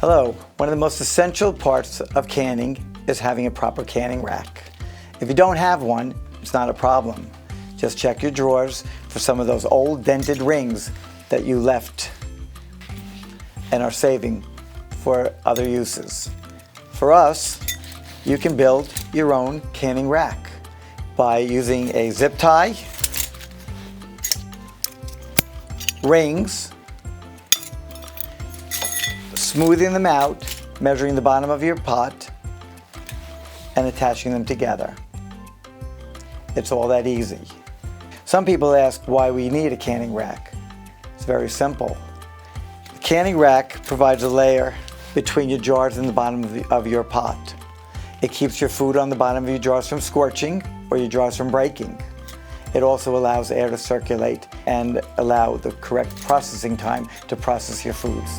Hello. One of the most essential parts of canning is having a proper canning rack. If you don't have one, it's not a problem. Just check your drawers for some of those old dented rings that you left and are saving for other uses. For us, you can build your own canning rack by using a zip tie, rings, smoothing them out, measuring the bottom of your pot, and attaching them together. It's all that easy. Some people ask why we need a canning rack. It's very simple. The canning rack provides a layer between your jars and the bottom of your pot. It keeps your food on the bottom of your jars from scorching or your jars from breaking. It also allows air to circulate and allow the correct processing time to process your foods.